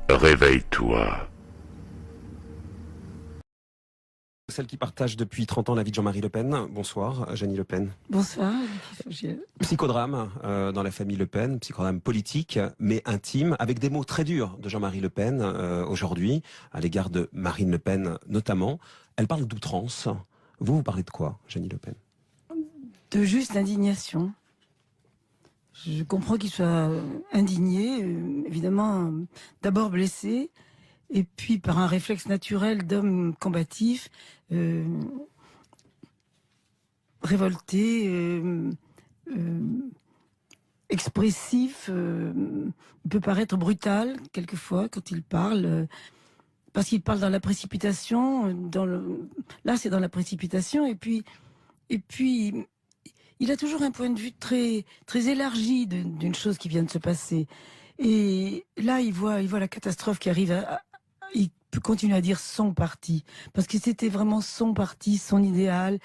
Réveille-toi. Celle qui partage depuis 30 ans la vie de Jean-Marie Le Pen. Bonsoir, Jeannie Le Pen. Bonsoir. Psychodrame dans la famille Le Pen, psychodrame politique, mais intime, avec des mots très durs de Jean-Marie Le Pen aujourd'hui, à l'égard de Marine Le Pen notamment. Elle parle d'outrance. Vous parlez de quoi, Jeannie Le Pen? De juste indignation. Je comprends qu'il soit indigné, évidemment, d'abord blessé, et puis par un réflexe naturel d'homme combatif, révolté, expressif, il peut paraître brutal quelquefois quand il parle, parce qu'il parle dans la précipitation, là c'est dans la précipitation, et puis il a toujours un point de vue très, très élargi d'une chose qui vient de se passer. Et là, il voit la catastrophe qui arrive. Il peut continuer à dire son parti. Parce que c'était vraiment son parti, son idéal.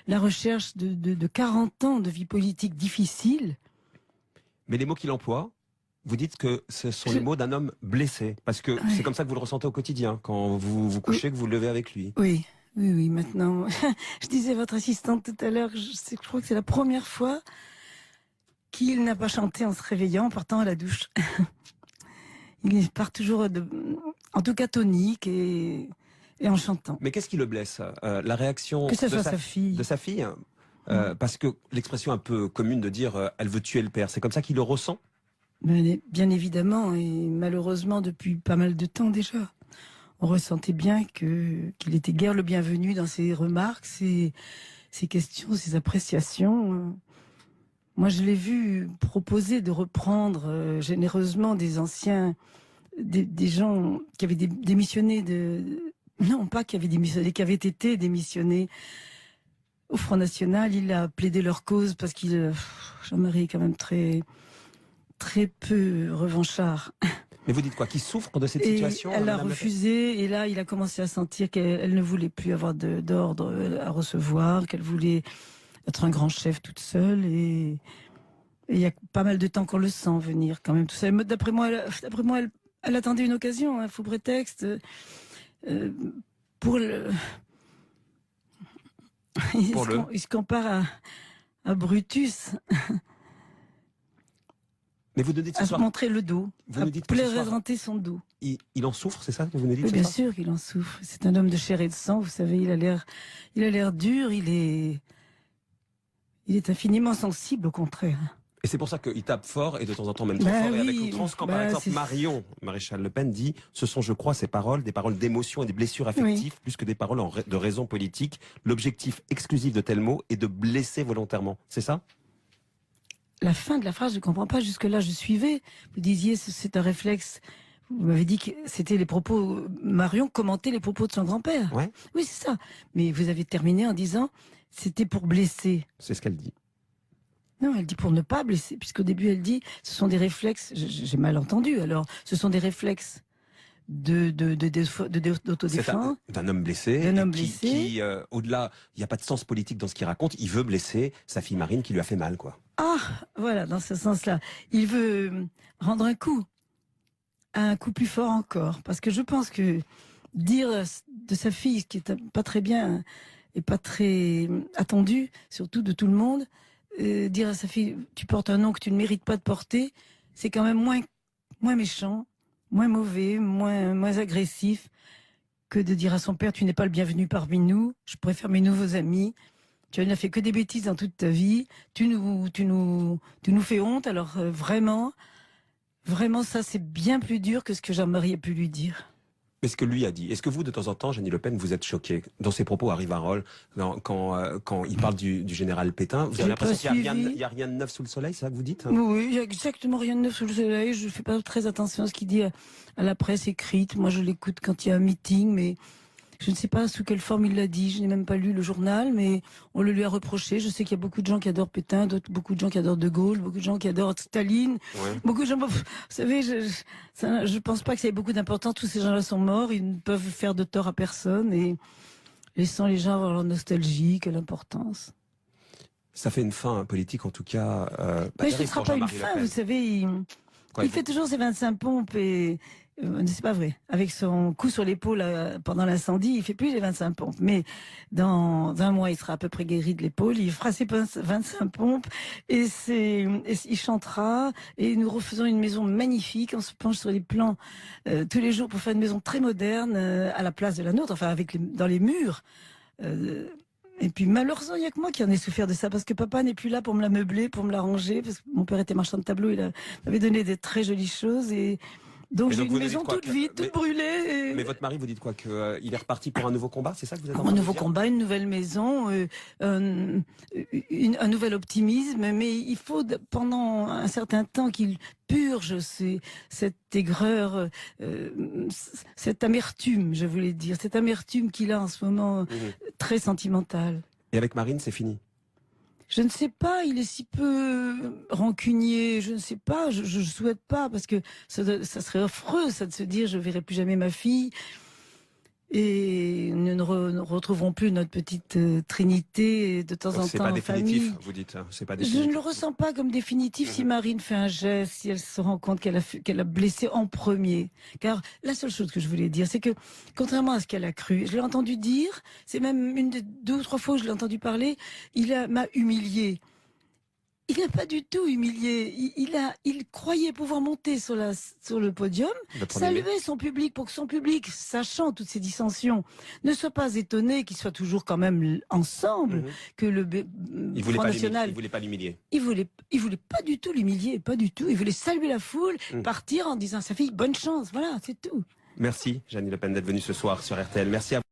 La recherche de 40 ans de vie politique difficile. Mais les mots qu'il emploie, vous dites que ce sont les mots d'un homme blessé. Parce que c'est comme ça que vous le ressentez au quotidien, quand vous vous couchez, que vous le levez avec lui. Oui. Oui, maintenant. Je disais à votre assistante tout à l'heure, je crois que c'est la première fois qu'il n'a pas chanté en se réveillant, en partant à la douche. Il part toujours, en tout cas tonique et en chantant. Mais qu'est-ce qui le blesse? La réaction que ce soit sa fille. De sa fille parce que l'expression un peu commune de dire elle veut tuer le père, c'est comme ça qu'il le ressent? Bien évidemment, et malheureusement depuis pas mal de temps déjà. On ressentait bien qu'il était guère le bienvenu dans ses remarques, ses questions, ses appréciations. Moi, je l'ai vu proposer de reprendre généreusement des anciens, des gens qui avaient démissionné non, pas qui avaient démissionné, qui avaient été démissionnés au Front National. Il a plaidé leur cause parce Jean-Marie est quand même très, très peu revanchard. Mais vous dites quoi? Qu'il souffre de cette situation? Elle a refusé, et là, il a commencé à sentir qu'elle ne voulait plus avoir d'ordre à recevoir, qu'elle voulait être un grand chef toute seule, et il y a pas mal de temps qu'on le sent venir quand même. Tout ça. D'après moi, elle attendait une occasion, un faux prétexte pour le... Il se compare à Brutus. Mais vous nous dites ce soir, montrer le dos, vous nous dites présenter son dos. Il en souffre, c'est ça que vous nous dites? Oui, bien sûr qu'il en souffre. C'est un homme de chair et de sang, vous savez, il a l'air dur, il est infiniment sensible, au contraire. Et c'est pour ça qu'il tape fort et de temps en temps même trop fort et avec outrance, quand par exemple Marion Maréchal Le Pen dit « Ce sont, je crois, ces paroles, des paroles d'émotion et des blessures affectives, plus que des paroles de raison politique. L'objectif exclusif de tels mots est de blesser volontairement. » C'est ça? La fin de la phrase, je ne comprends pas. Jusque-là, je suivais. Vous disiez, c'est un réflexe. Vous m'avez dit que c'était les propos... Marion commentait les propos de son grand-père. Ouais. Oui, c'est ça. Mais vous avez terminé en disant, c'était pour blesser. C'est ce qu'elle dit. Non, elle dit pour ne pas blesser. Puisqu'au début, elle dit, ce sont des réflexes... J'ai mal entendu, alors. Ce sont des réflexes d'autodéfense. D'un homme blessé. Qui au-delà, il n'y a pas de sens politique dans ce qu'il raconte. Il veut blesser sa fille Marine qui lui a fait mal, quoi. Ah, voilà, dans ce sens-là. Il veut rendre un coup plus fort encore. Parce que je pense que dire de sa fille, qui est pas très bien et pas très attendue, surtout de tout le monde, dire à sa fille, tu portes un nom que tu ne mérites pas de porter, c'est quand même moins méchant, moins mauvais, moins agressif que de dire à son père, tu n'es pas le bienvenu parmi nous, je préfère mes nouveaux amis. Tu n'as fait que des bêtises dans toute ta vie. Tu nous fais honte. Alors vraiment, ça c'est bien plus dur que ce que Jean-Marie a pu lui dire. Mais ce que lui a dit. Est-ce que vous, de temps en temps, Jeannie Le Pen, vous êtes choquée dans ses propos à Rivarol, quand il parle du général Pétain? Vous avez l'impression qu'il n'y a rien de neuf sous le soleil, c'est ça que vous dites? Oui, il n'y a exactement rien de neuf sous le soleil. Je ne fais pas très attention à ce qu'il dit à la presse écrite. Moi, je l'écoute quand il y a un meeting, mais... Je ne sais pas sous quelle forme il l'a dit, je n'ai même pas lu le journal, mais on le lui a reproché. Je sais qu'il y a beaucoup de gens qui adorent Pétain, beaucoup de gens qui adorent De Gaulle, beaucoup de gens qui adorent Staline. Ouais. Beaucoup de gens, vous savez, je pense pas que ça ait beaucoup d'importance. Tous ces gens-là sont morts, ils ne peuvent faire de tort à personne, et laissant les gens avoir leur nostalgie, quelle importance. Ça fait une fin politique, en tout cas. Mais ce ne sera pas une fin, vous savez, il fait toujours ses 25 pompes, et c'est pas vrai. Avec son coup sur l'épaule pendant l'incendie, il fait plus les 25 pompes. Mais dans un mois, il sera à peu près guéri de l'épaule. Il fera ses 25 pompes et il chantera. Et nous refaisons une maison magnifique. On se penche sur les plans tous les jours pour faire une maison très moderne à la place de la nôtre, enfin dans les murs. Et puis malheureusement, il n'y a que moi qui en ai souffert de ça, parce que papa n'est plus là pour me la meubler, pour me la ranger, parce que mon père était marchand de tableaux, il m'avait donné des très jolies choses. Donc j'ai une maison toute vide, toute brûlée. Mais votre mari, vous dites quoi, qu'il est reparti pour un nouveau combat? C'est ça que vous êtes en train Un de nouveau dire? combat, une nouvelle maison, un nouvel optimisme. Mais il faut, pendant un certain temps, qu'il purge cette aigreur, cette amertume, je voulais dire, cette amertume qu'il a en ce moment, très sentimentale. Et avec Marine, c'est fini? Je ne sais pas, il est si peu rancunier, je ne sais pas, je ne souhaite pas, parce que ça serait affreux, ça, de se dire je verrai plus jamais ma fille. Et nous ne retrouverons plus notre petite Trinité de temps en temps en famille. C'est pas définitif, vous dites. C'est pas définitif. Je ne le ressens pas comme définitif si Marine fait un geste, si elle se rend compte qu'elle a blessé en premier. Car la seule chose que je voulais dire, c'est que, contrairement à ce qu'elle a cru, je l'ai entendu dire, c'est même une des 2 ou 3 fois où je l'ai entendu parler, m'a humilié. Il n'a pas du tout humilié. Il croyait pouvoir monter sur le podium, saluer son public pour que son public, sachant toutes ces dissensions, ne soit pas étonné qu'ils soient toujours quand même ensemble, que le Front National... Il voulait pas l'humilier. Il voulait pas du tout l'humilier, pas du tout. Il voulait saluer la foule, partir en disant à sa fille bonne chance. Voilà, c'est tout. Merci, Jeannie Le Pen, d'être venue ce soir sur RTL. Merci à vous.